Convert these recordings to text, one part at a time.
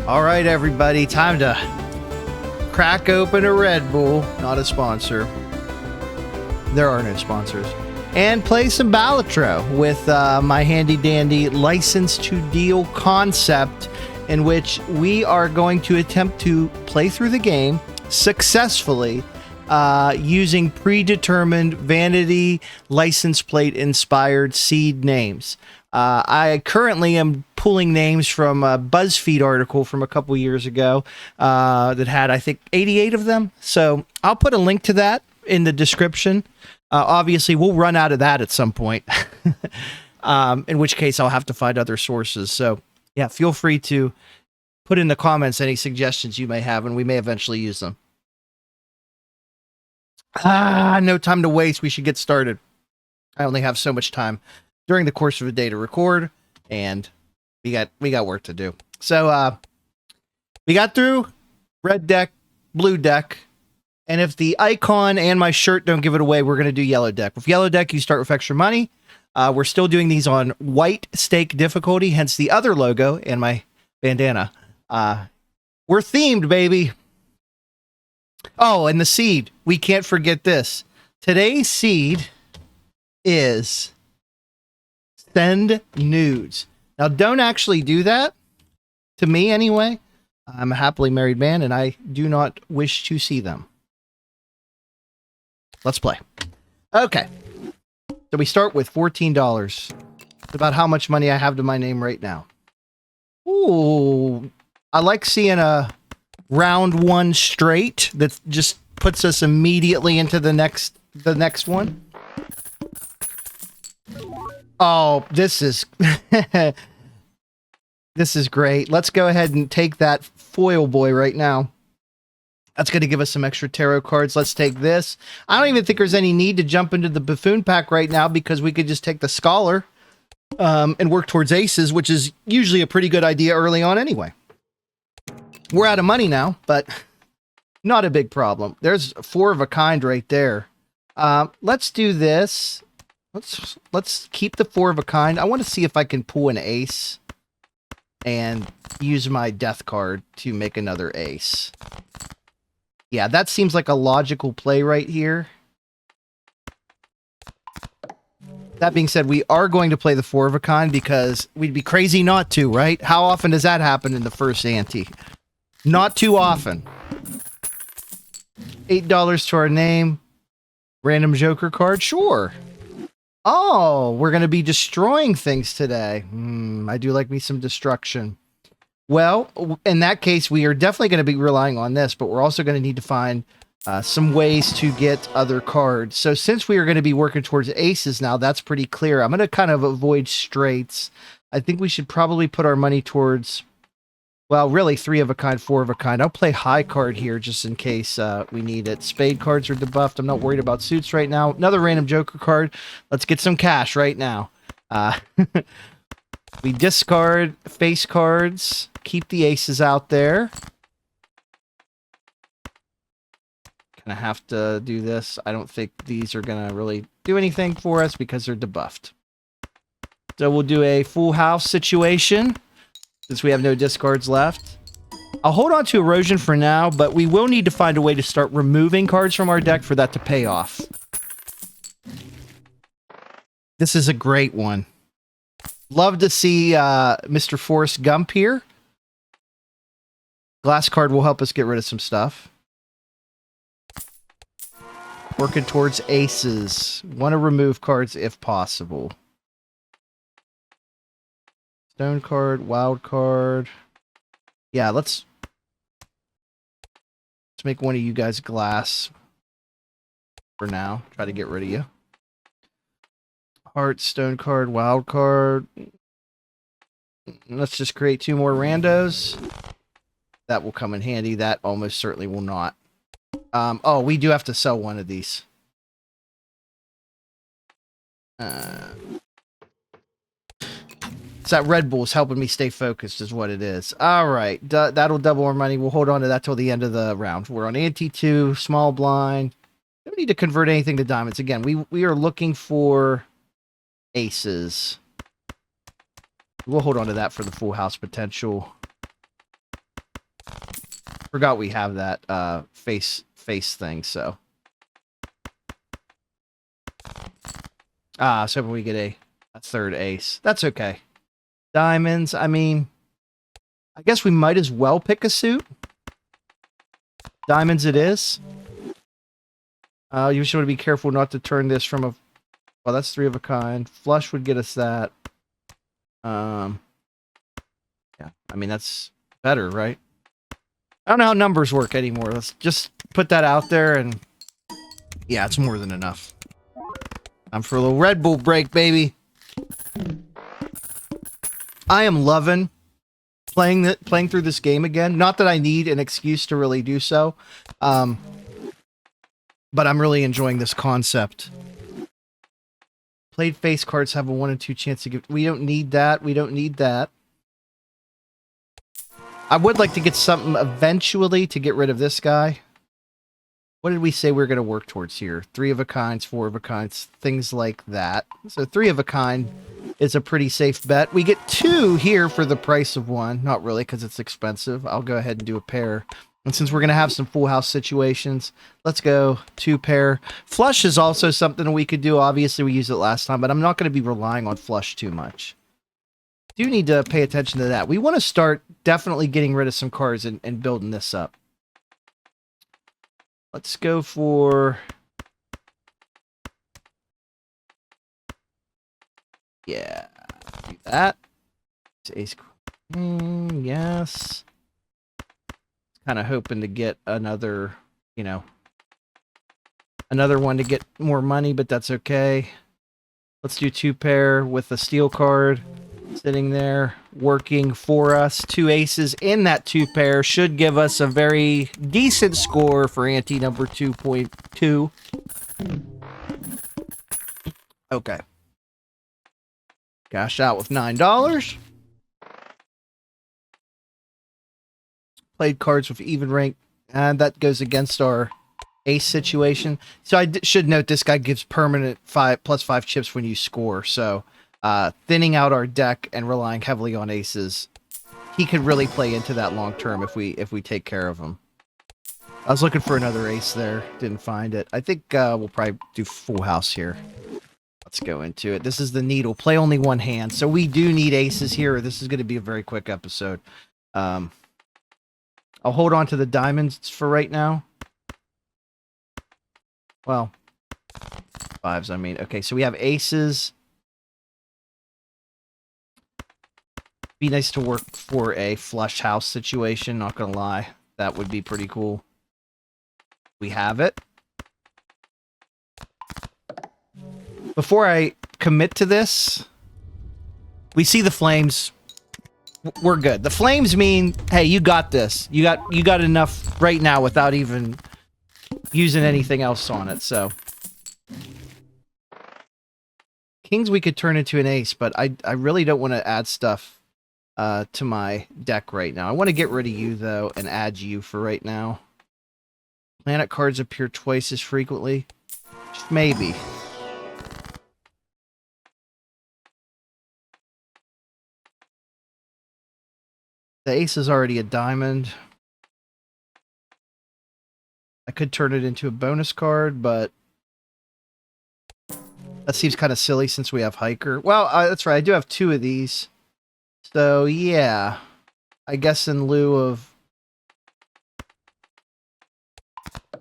All right, everybody, time to crack open a Red Bull, not a sponsor. There are no sponsors. And play some Balatro with my handy dandy license to deal concept, in which we are going to attempt to play through the game successfully using predetermined vanity license plate inspired seed names. I currently am pulling names from a BuzzFeed article from a couple years ago that had, I think, 88 of them. So I'll put a link to that in the description. Obviously, we'll run out of that at some point, in which case I'll have to find other sources. So yeah, feel free to put in the comments any suggestions you may have, and we may eventually use them. No time to waste. We should get started. I only have so much time during the course of a day to record, and we got work to do. So we got through red deck, blue deck, and if the icon and my shirt don't give it away, we're going to do yellow deck. With yellow deck, you start with extra money. We're still doing these on white stake difficulty, hence the other logo and my bandana. We're themed, baby. Oh, and the seed. We can't forget this. Today's seed is send nudes. Now, don't actually do that. To me, anyway. I'm a happily married man, and I do not wish to see them. Let's play. Okay. So we start with $14. It's about how much money I have to my name right now. Ooh. I like seeing a round one straight that just puts us immediately into the next one. Oh, this is this is great. Let's go ahead and take that foil boy right now. That's going to give us some extra tarot cards. Let's take this. I don't even think there's any need to jump into the buffoon pack right now, because we could just take the scholar and work towards aces, which is usually a pretty good idea early on anyway. We're out of money now, but not a big problem. There's four of a kind right there. Let's do this. Let's keep the four of a kind. I want to see if I can pull an ace and use my death card to make another ace. Yeah, that seems like a logical play right here. That being said, we are going to play the four of a kind because we'd be crazy not to, right? How often does that happen in the first ante? Not too often. $8 to our name. Random Joker card? Sure. Oh, we're going to be destroying things today. I do like me some destruction. Well, in that case, we are definitely going to be relying on this, but we're also going to need to find some ways to get other cards. So since we are going to be working towards aces now, that's pretty clear. I'm going to kind of avoid straights. I think we should probably put our money towards, well, really three of a kind, four of a kind. I'll play high card here just in case we need it. Spade cards are debuffed. I'm not worried about suits right now. Another random Joker card. Let's get some cash right now. We discard face cards. Keep the aces out there. Gonna have to do this. I don't think these are gonna really do anything for us because they're debuffed. So we'll do a full house situation since we have no discards left. I'll hold on to erosion for now, but we will need to find a way to start removing cards from our deck for that to pay off. This is a great one. Love to see Mr. Forrest Gump here. Glass card will help us get rid of some stuff. Working towards aces. Want to remove cards if possible. Stone card, wild card. Yeah, let's make one of you guys glass for now. Try to get rid of you. Heart, stone card, wild card. Let's just create two more randos. That will come in handy. That almost certainly will not. Oh, we do have to sell one of these. It's that Red Bull is helping me stay focused is what it is. All right. That'll double our money. We'll hold on to that till the end of the round. We're on ante 2, small blind. Don't need to convert anything to diamonds. Again, we are looking for aces. We'll hold on to that for the full house potential. Forgot we have that face thing, so. So we get a third ace. That's okay. Diamonds, I mean, I guess we might as well pick a suit. Diamonds it is. You just want to be careful not to turn this from a... Well, that's 3 of a kind. Flush would get us that. Yeah, I mean, that's better, right? I don't know how numbers work anymore. Let's just put that out there, and... Yeah, it's more than enough. I'm for a little Red Bull break, baby. I am loving playing through this game again. Not that I need an excuse to really do so. But I'm really enjoying this concept. Played face cards have a 1 in 2 chance to give... We don't need that. We don't need that. I would like to get something eventually to get rid of this guy. What did we say we we're going to work towards here? 3 of a kinds, 4 of a kinds, things like that. So 3 of a kind is a pretty safe bet. We get 2 here for the price of 1. Not really, because it's expensive. I'll go ahead and do a pair. And since we're going to have some full house situations, let's go 2 pair. Flush is also something we could do. Obviously, we used it last time, but I'm not going to be relying on flush too much. Do need to pay attention to that. We want to start definitely getting rid of some cards and building this up. Let's go for... Yeah, do that. Ace Queen, yes. Kind of hoping to get another, you know, another one to get more money, but that's okay. Let's do 2 pair with a steel card sitting there working for us. 2 aces in that 2 pair should give us a very decent score for ante number 2.2. Okay. Cash out with $9. Played cards with even rank, and that goes against our ace situation. So I should note this guy gives permanent +5 chips when you score. So thinning out our deck and relying heavily on aces, he could really play into that long term if we take care of him. I was looking for another ace there, didn't find it. I think we'll probably do full house here. Let's go into it. This is the needle. Play only 1 hand, so we do need aces here. Or this is going to be a very quick episode. I'll hold on to the diamonds for right now. Well, 5s, I mean. Okay, so we have aces. Be nice to work for a flush house situation, not gonna lie. That would be pretty cool. We have it. Before I commit to this, we see the flames. We're good. The flames mean, hey, you got this. You got enough right now without even using anything else on it. So kings we could turn into an ace, but I really don't want to add stuff to my deck right now. I want to get rid of you though and add you for right now. Planet cards appear twice as frequently. Maybe. The ace is already a diamond. I could turn it into a bonus card, but that seems kind of silly since we have hiker. Well, that's right. I do have 2 of these. So, yeah. I guess in lieu of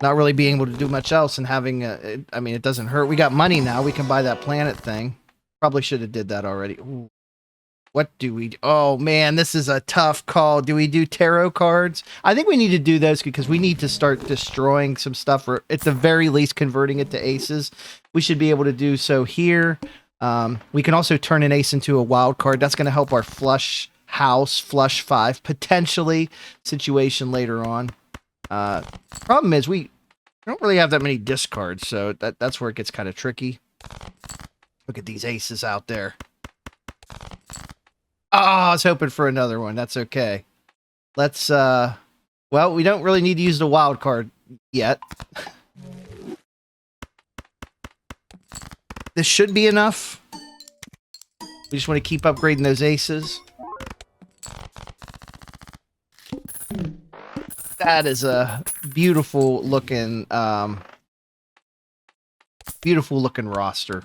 not really being able to do much else and having I mean, it doesn't hurt. We got money now. We can buy that planet thing. Probably should have did that already. Ooh. What do we do? Oh, man, this is a tough call. Do we do tarot cards? I think we need to do those because we need to start destroying some stuff, or at the very least converting it to aces. We should be able to do so here. We can also turn an ace into a wild card. That's going to help our flush house, flush 5, potentially situation later on. Problem is we don't really have that many discards, so that's where it gets kind of tricky. Look at these aces out there. Oh, I was hoping for another one. That's okay. Let's, well, we don't really need to use the wild card yet. This should be enough. We just want to keep upgrading those aces. That is a beautiful looking roster.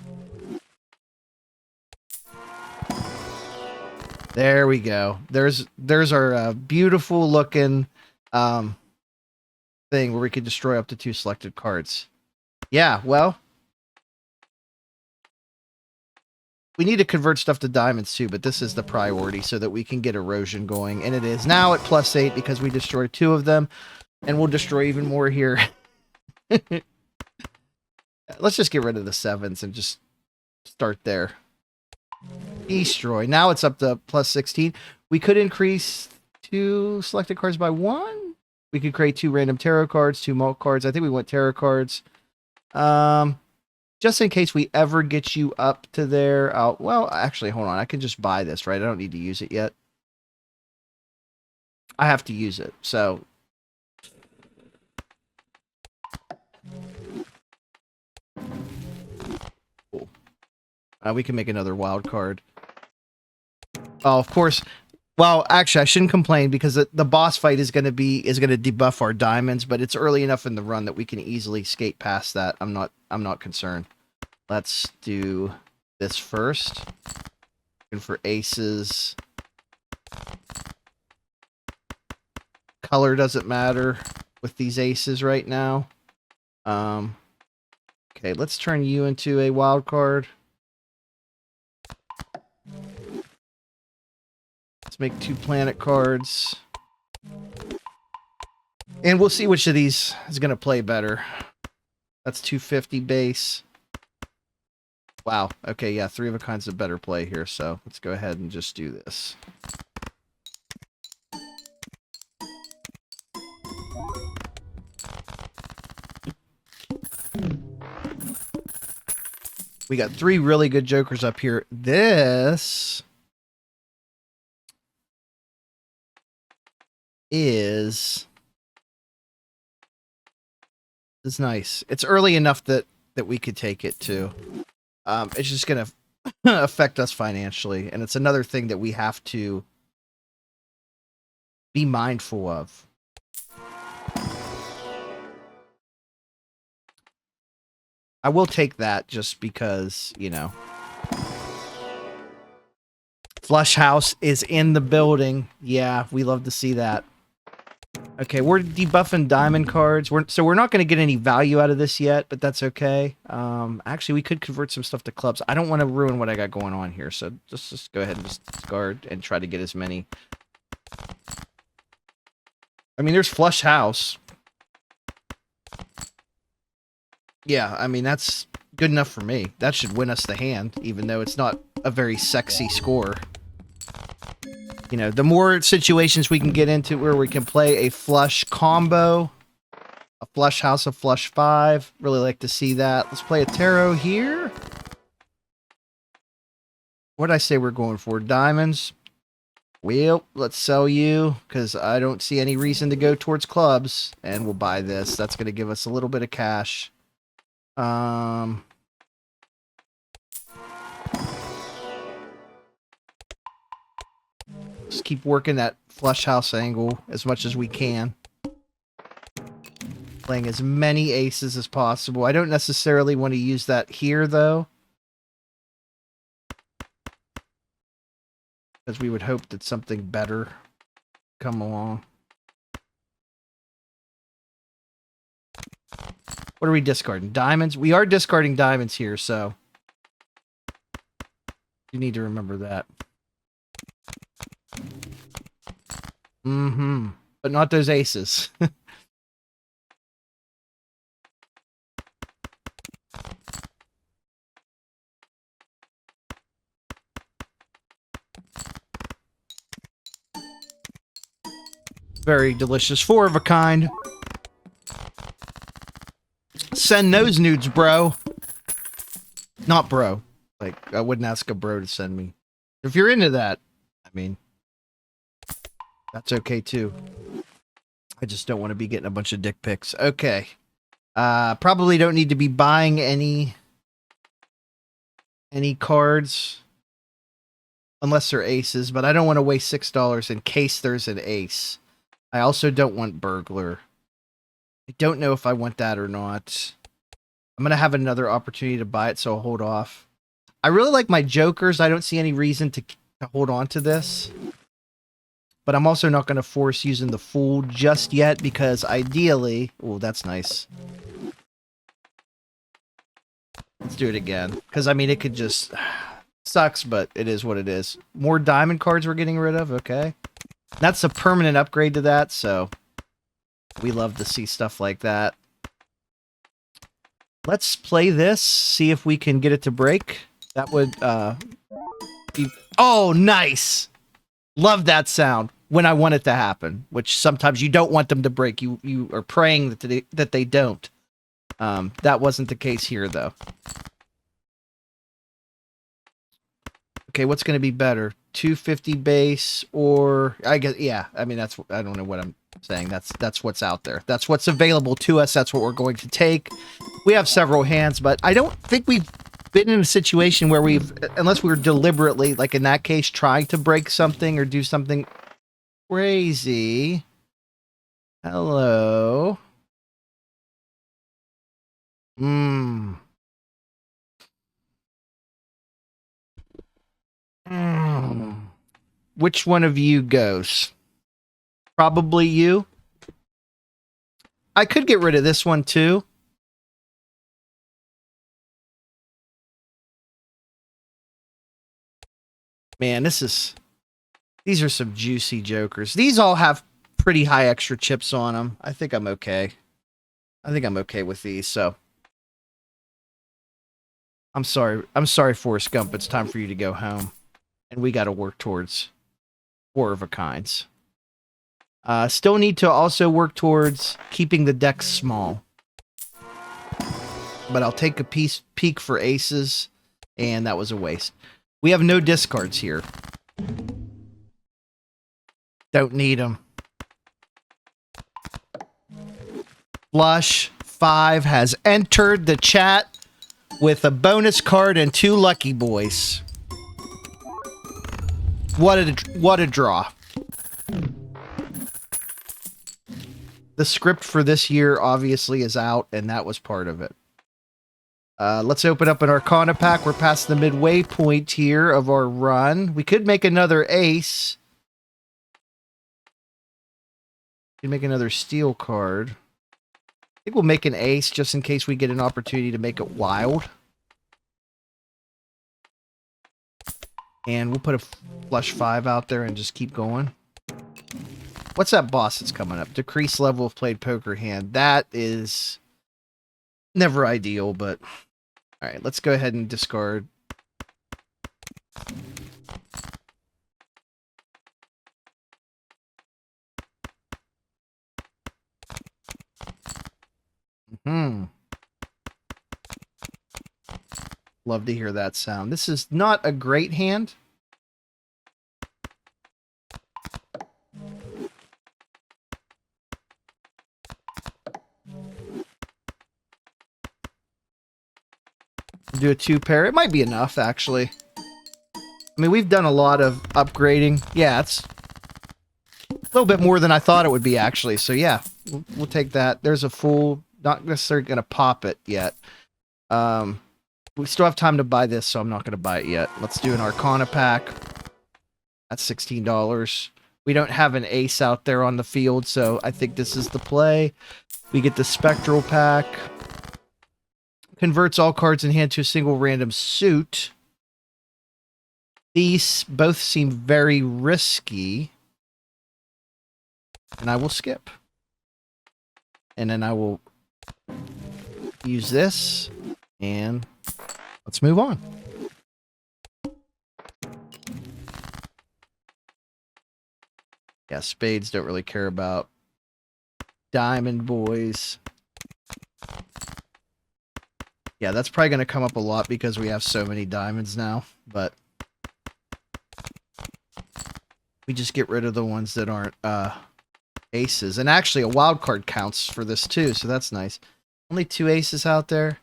There we go. There's our beautiful looking thing where we can destroy up to 2 selected cards. Yeah, well, we need to convert stuff to diamonds too, but this is the priority so that we can get erosion going, and it is now at +8 because we destroyed 2 of them, and we'll destroy even more here. Let's just get rid of the 7s and just start there. Destroy. Now it's up to +16. We could increase 2 selected cards by 1. We could create 2 random tarot cards, 2 malt cards. I think we want tarot cards. Just in case we ever get you up to there. Well, actually, hold on. I can just buy this, right? I don't need to use it yet. I have to use it, so... Cool. We can make another wild card. Oh, of course... Well, actually, I shouldn't complain because the boss fight is going to debuff our diamonds, but it's early enough in the run that we can easily skate past that. I'm not concerned. Let's do this first. Looking for aces. Color doesn't matter with these aces right now. Okay, let's turn you into a wild card. Let's make 2 planet cards. And we'll see which of these is going to play better. That's 250 base. Wow. Okay, yeah, 3 of a kind's a better play here, so let's go ahead and just do this. We got 3 really good jokers up here. This is nice. It's early enough that we could take it too. It's just gonna affect us financially, and it's another thing that we have to be mindful of. I will take that just because, you know. Flush House is in the building. Yeah, we love to see that. Okay, we're debuffing diamond cards. So we're not going to get any value out of this yet, but that's okay. Actually, we could convert some stuff to clubs. I don't want to ruin what I got going on here, so just go ahead and just discard and try to get as many. I mean, there's Flush House. Yeah, I mean, that's good enough for me. That should win us the hand, even though it's not a very sexy score. You know, the more situations we can get into where we can play a flush combo, a flush house, a flush 5. Really like to see that. Let's play a tarot here. What did I say we're going for? Diamonds. Well, let's sell you, because I don't see any reason to go towards clubs. And we'll buy this. That's going to give us a little bit of cash. Just keep working that flush house angle as much as we can. Playing as many aces as possible. I don't necessarily want to use that here, though. Because we would hope that something better come along. What are we discarding? Diamonds? We are discarding diamonds here, so you need to remember that. But not those aces. Very delicious. 4 of a kind. Send those nudes, bro. Not bro. Like, I wouldn't ask a bro to send me. If you're into that, I mean, that's okay too. I just don't want to be getting a bunch of dick pics. Okay. Probably don't need to be buying any cards unless they're aces, but I don't want to waste $6 in case there's an ace. I also don't want burglar. I don't know if I want that or not. I'm going to have another opportunity to buy it, so I'll hold off. I really like my jokers. I don't see any reason to hold on to this. But I'm also not going to force using the fool just yet because ideally... Oh, that's nice. Let's do it again. Because, I mean, it could just... Sucks, but it is what it is. More diamond cards we're getting rid of. Okay. That's a permanent upgrade to that, so... We love to see stuff like that. Let's play this. See if we can get it to break. That would, be... Oh, nice! Love that sound. When I want it to happen, which sometimes you don't want them to break. You are praying that they don't. That wasn't the case here, though. Okay, what's going to be better? 250 base or... I guess, yeah. I mean, that's... I don't know what I'm saying. That's what's out there. That's what's available to us. That's what we're going to take. We have several hands, but I don't think we've been in a situation where we've... Unless we were deliberately, like in that case, trying to break something or do something... Crazy. Hello. Which one of you goes? Probably you. I could get rid of this one too. Man, these are some juicy jokers. These all have pretty high extra chips on them. I think I'm okay. I think I'm okay with these, so. I'm sorry, Forrest Gump. It's time for you to go home. And we got to work towards 4 of a kinds. Still need to also work towards keeping the deck small. But I'll take a peek for aces, and that was a waste. We have no discards here. Don't need them. Flush 5 has entered the chat with a bonus card and 2 lucky boys. What a draw. The script for this year obviously is out, and that was part of it. Let's open up an Arcana pack. We're past the midway point here of our run. We could make another ace. We could make another steel card. I think we'll make an ace just in case we get an opportunity to make it wild. And we'll put a flush 5 out there and just keep going. What's that boss that's coming up? Decrease level of played poker hand. That is never ideal, but... Alright, let's go ahead and discard. Love to hear that sound. This is not a great hand. Do a 2-pair. It might be enough, actually. I mean, we've done a lot of upgrading. Yeah, it's a little bit more than I thought it would be, actually. So, yeah, we'll take that. There's a full... Not necessarily going to pop it yet. We still have time to buy this, so I'm not going to buy it yet. Let's do an Arcana pack. That's $16. We don't have an ace out there on the field, so I think this is the play. We get the Spectral pack. Converts all cards in hand to a single random suit. These both seem very risky. And I will skip. And then I will use this. And let's move on. Yeah, spades don't really care about diamond boys. Yeah, that's probably going to come up a lot because we have so many diamonds now, but we just get rid of the ones that aren't aces. And actually, a wild card counts for this too, so that's nice. Only 2 aces out there.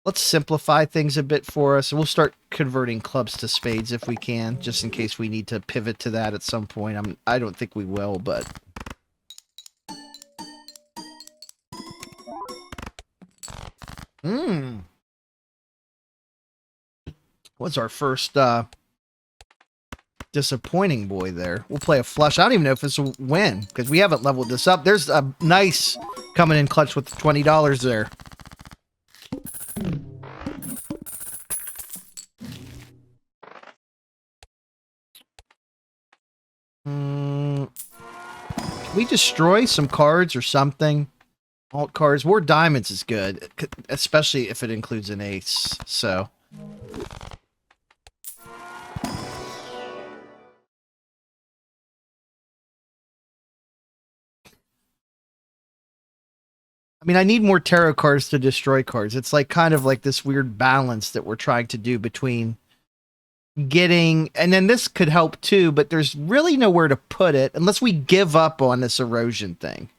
Let's simplify things a bit for us. We'll start converting clubs to spades if we can, just in case we need to pivot to that at some point. I don't think we will, but... What's our first, disappointing boy there? We'll play a flush. I don't even know if it's a win, because we haven't leveled this up. There's a nice coming in clutch with $20 there. Can we destroy some cards or something? Alt cards. More diamonds is good, especially if it includes an ace, so... I mean, I need more tarot cards to destroy cards. It's like kind of like this weird balance that we're trying to do between getting... And then this could help too, but there's really nowhere to put it unless we give up on this erosion thing.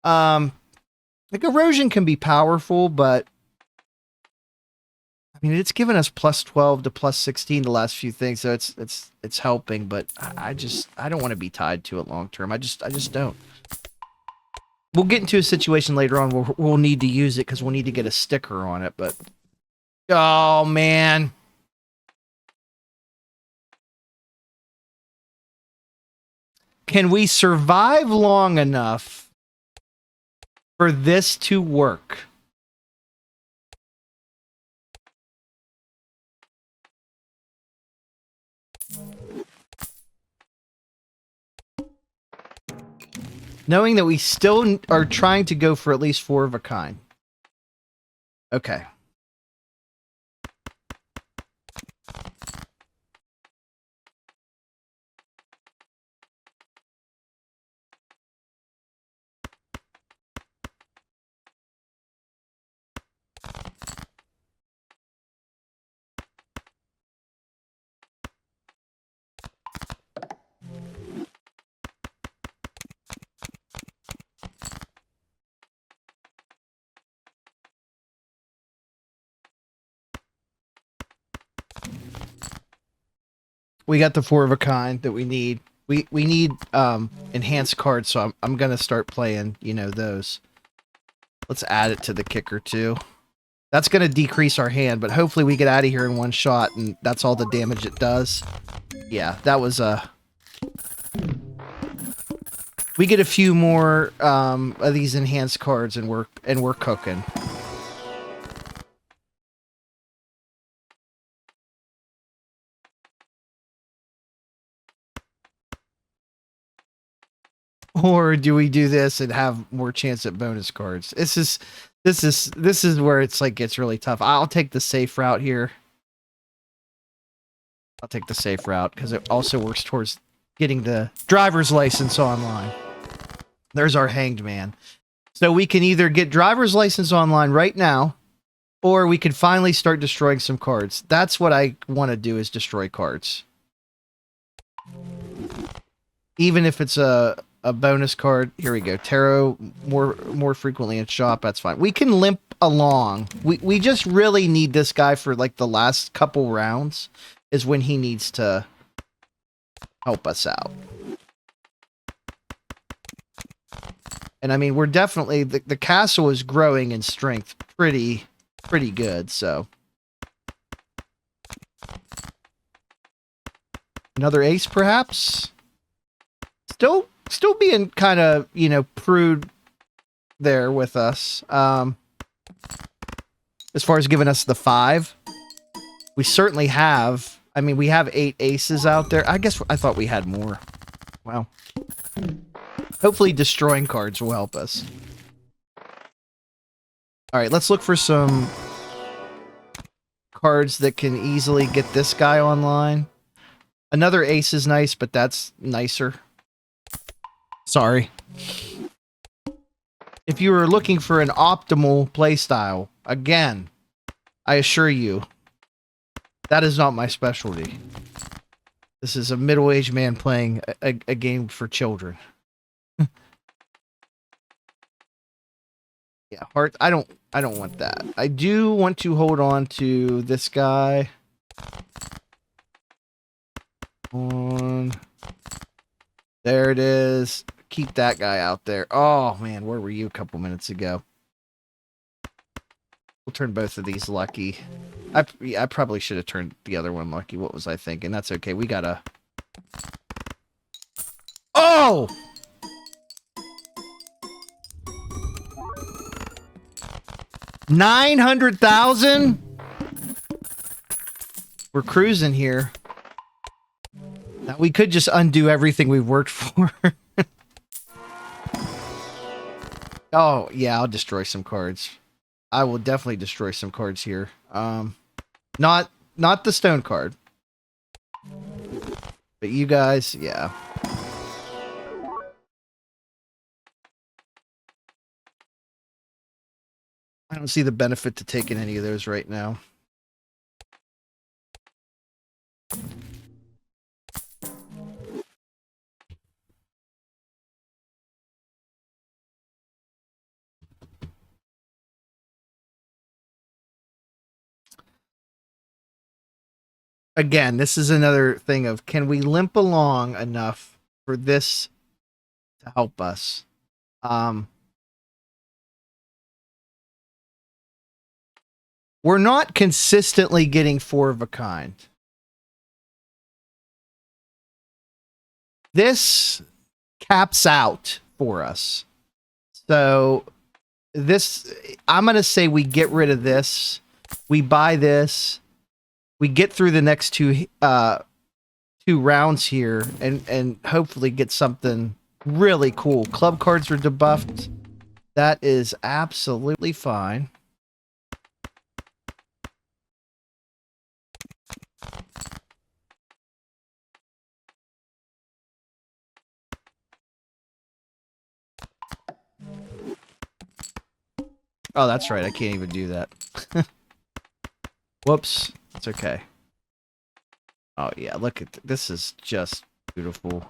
Like, erosion can be powerful, but... I mean, it's given us plus 12 to plus 16 the last few things, so it's helping, but I don't want to be tied to it long term. I just don't. We'll get into a situation later on where we'll need to use it because we'll need to get a sticker on it, but... Oh, man. Can we survive long enough for this to work? Knowing that we still are trying to go for at least 4 of a kind. Okay. We got the 4 of a kind that we need. We need enhanced cards, so I'm gonna start playing, you know, those. Let's add it to the kicker too. That's gonna decrease our hand, but hopefully we get out of here in one shot, and that's all the damage it does. Yeah, that was we get a few more of these enhanced cards, and we're cooking. Or do we do this and have more chance at bonus cards? This is where it's like gets really tough. I'll take the safe route here. I'll take the safe route because it also works towards getting the driver's license online. There's our hanged man. So we can either get driver's license online right now, or we can finally start destroying some cards. That's what I want to do, is destroy cards. Even if it's a bonus card. Here we go. Tarot more frequently in shop. That's fine. We can limp along. We just really need this guy for like the last couple rounds is when he needs to help us out. And I mean, we're definitely the castle is growing in strength pretty good, so another ace perhaps. Still being kind of, you know, prude there with us. As far as giving us the 5. We certainly have. I mean, we have 8 aces out there. I guess I thought we had more. Well, hopefully destroying cards will help us. All right, let's look for some cards that can easily get this guy online. Another ace is nice, but that's nicer. Sorry. If you were looking for an optimal playstyle, again, I assure you, that is not my specialty. This is a middle-aged man playing a game for children. Yeah, heart. I I don't want that. I do want to hold on to this guy. On. There it is. Keep that guy out there. Oh, man, where were you a couple minutes ago? We'll turn both of these lucky. I probably should have turned the other one lucky. What was I thinking? That's okay. We gotta... Oh! $900,000? We're cruising here. Now, we could just undo everything we've worked for. Oh, yeah, I'll destroy some cards. I will definitely destroy some cards here. Not the stone card. But you guys, yeah. I don't see the benefit to taking any of those right now. Again, this is another thing of, can we limp along enough for this to help us? We're not consistently getting 4 of a kind. This caps out for us. So this, I'm going to say we get rid of this. We buy this. We get through the next two rounds here and hopefully get something really cool. Club cards are debuffed. That is absolutely fine. Oh, that's right. I can't even do that. Whoops. It's okay. Oh, yeah. Look at this. Is just beautiful.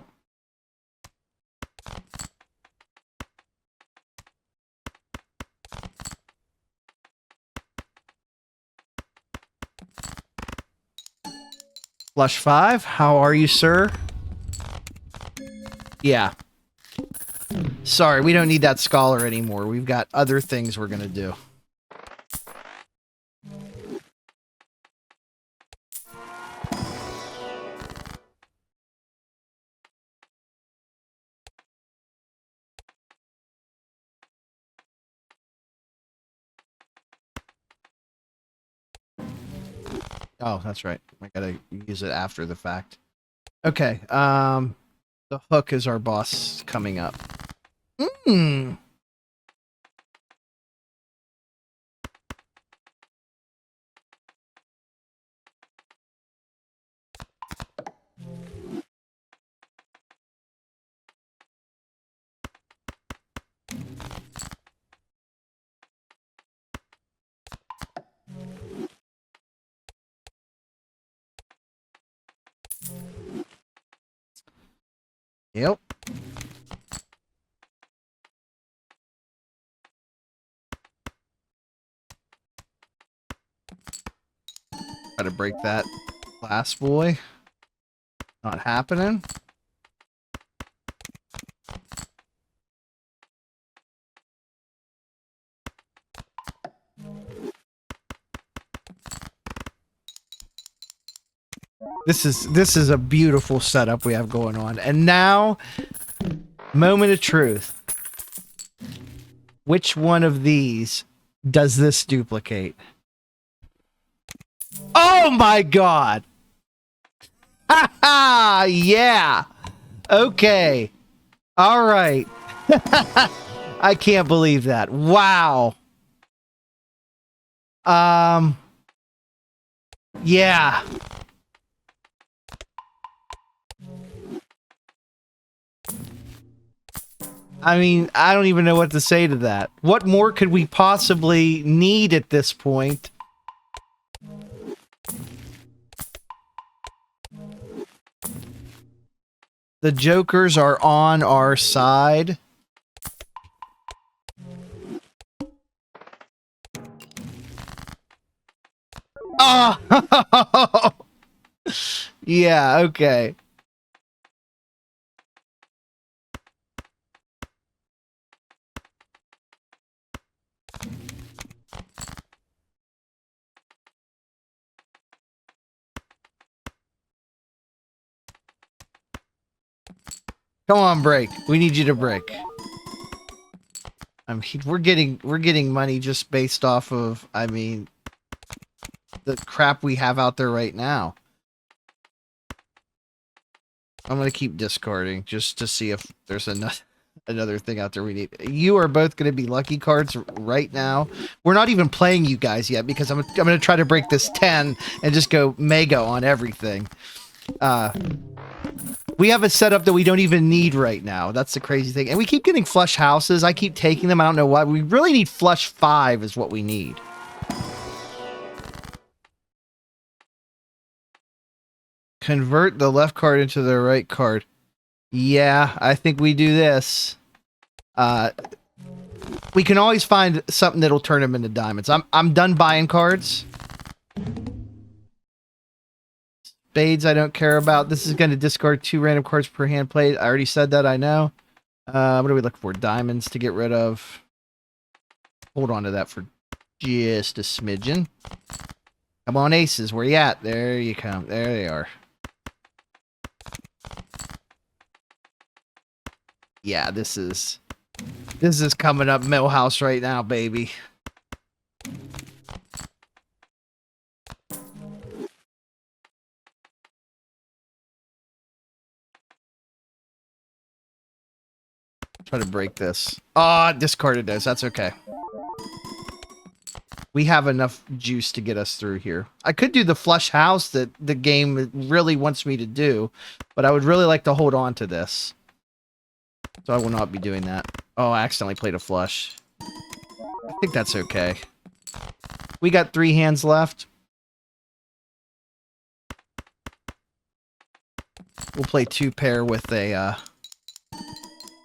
Flush 5. How are you, sir? Yeah. Sorry, we don't need that scholar anymore. We've got other things we're going to do. Oh, that's right. I gotta use it after the fact. Okay, the hook is our boss coming up. Yep. Try to break that glass boy. Not happening. This is a beautiful setup we have going on. And now, moment of truth. Which one of these does this duplicate? Oh my god! Ha ha! Yeah! Okay. Alright. I can't believe that. Wow. Yeah. I mean, I don't even know what to say to that. What more could we possibly need at this point? The jokers are on our side. Oh! Yeah, okay. Come on, break. We need you to break. I mean, we're getting money just based off of, I mean, the crap we have out there right now. I'm gonna keep discarding just to see if there's another thing out there we need. You are both gonna be lucky cards right now. We're not even playing you guys yet because I'm gonna try to break this 10 and just go mega on everything. We have a setup that we don't even need right now. That's the crazy thing. And we keep getting flush houses. I keep taking them. I don't know why. We really need flush 5 is what we need. Convert the left card into the right card. Yeah, I think we do this. We can always find something that'll turn them into diamonds. I'm done buying cards. Spades I don't care about. This is going to discard 2 random cards per hand played. I already said that, I know. What are we looking for? Diamonds to get rid of. Hold on to that for just a smidgen. Come on, aces. Where you at? There you come. There they are. Yeah, this is coming up Millhouse right now, baby. Try to break this. Ah, discarded those. That's okay. We have enough juice to get us through here. I could do the flush house that the game really wants me to do, but I would really like to hold on to this. So I will not be doing that. Oh, I accidentally played a flush. I think that's okay. We got 3 hands left. We'll play 2 pair with a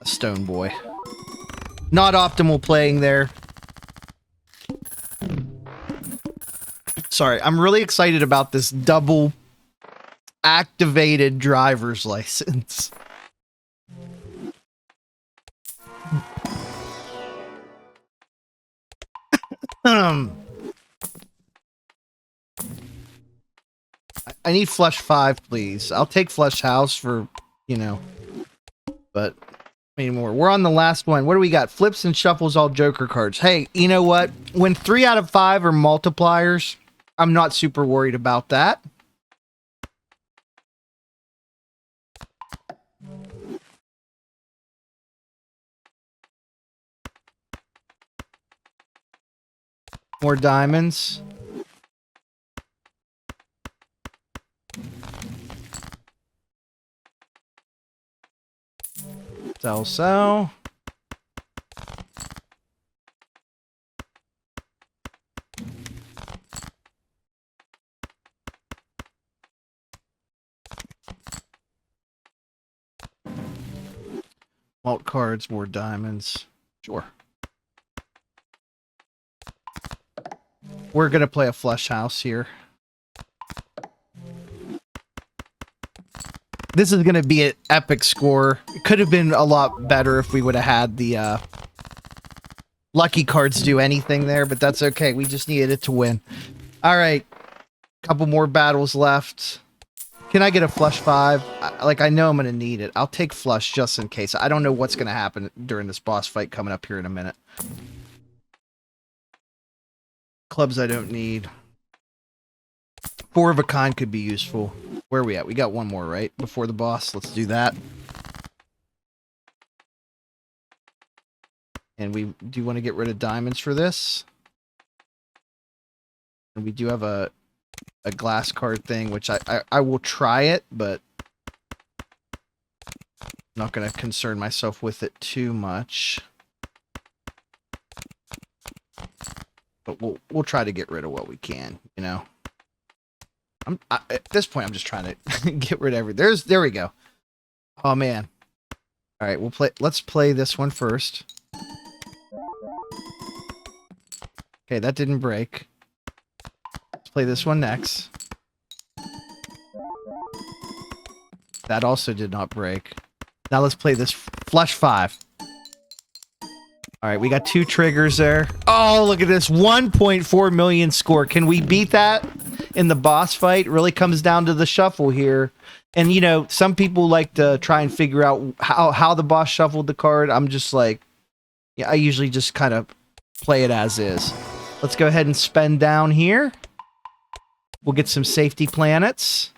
stone boy. Not optimal playing there. Sorry, I'm really excited about this double activated driver's license. I need flush 5, please. I'll take flush house for, you know, but anymore. We're on the last one. What do we got? Flips and shuffles, all joker cards. Hey, you know what? When 3 out of 5 are multipliers, I'm not super worried about that. More diamonds. Sell. Alt cards, more diamonds. Sure. We're going to play a flush house here. This is going to be an epic score. It could have been a lot better if we would have had the lucky cards do anything there, but that's okay. We just needed it to win. All right. Couple more battles left. Can I get a flush 5? I know I'm going to need it. I'll take flush just in case. I don't know what's going to happen during this boss fight coming up here in a minute. Clubs I don't need. 4 of a kind could be useful. Where are we at? We got one more, right? Before the boss. Let's do that. And we do want to get rid of diamonds for this. And we do have a glass card thing, which I will try it, but I'm not going to concern myself with it too much. But we'll try to get rid of what we can, you know. At this point, I'm just trying to get rid of everything. There we go. Oh man. All right, let's play this one first. Okay, that didn't break. Let's play this one next. That also did not break. Now let's play this flush 5. All right, we got 2 triggers there. Oh, look at this 1.4 million score. Can we beat that in the boss fight? It really comes down to the shuffle here. And, you know, some people like to try and figure out how the boss shuffled the card. I'm just like, yeah, I usually just kind of play it as is. Let's go ahead and spend down here. We'll get some safety planets.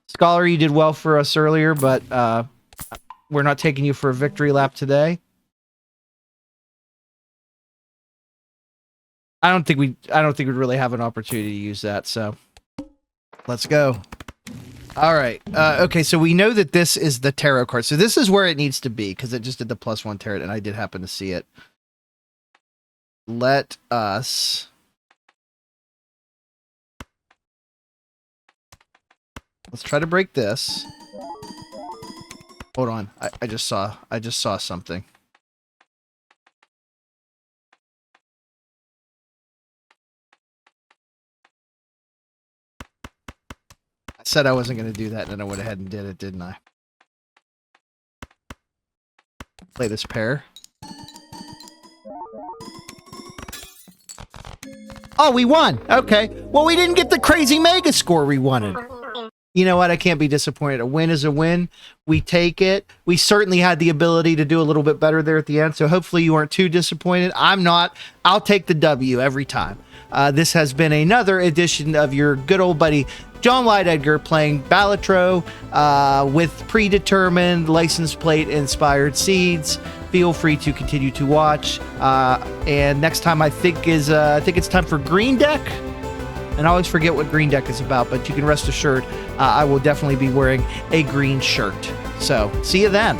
Scholar, you did well for us earlier, but we're not taking you for a victory lap today. I don't think we'd really have an opportunity to use that, so let's go. All right. Okay, so we know that this is the tarot card. So this is where it needs to be, because it just did the +1 tarot, and I did happen to see it. Let us... Let's try to break this. Hold on. I just saw something. I said I wasn't going to do that, and then I went ahead and did it, didn't I? Play this pair. Oh, we won. Okay. Well, we didn't get the crazy mega score we wanted. You know what? I can't be disappointed. A win is a win. We take it. We certainly had the ability to do a little bit better there at the end, so hopefully you weren't too disappointed. I'm not. I'll take the W every time. This has been another edition of your good old buddy, John Wyatt Edgar, playing Balatro with predetermined license plate inspired seeds. Feel free to continue to watch. And next time I think it's time for Green Deck. And I always forget what Green Deck is about, but you can rest assured I will definitely be wearing a green shirt. So, see you then.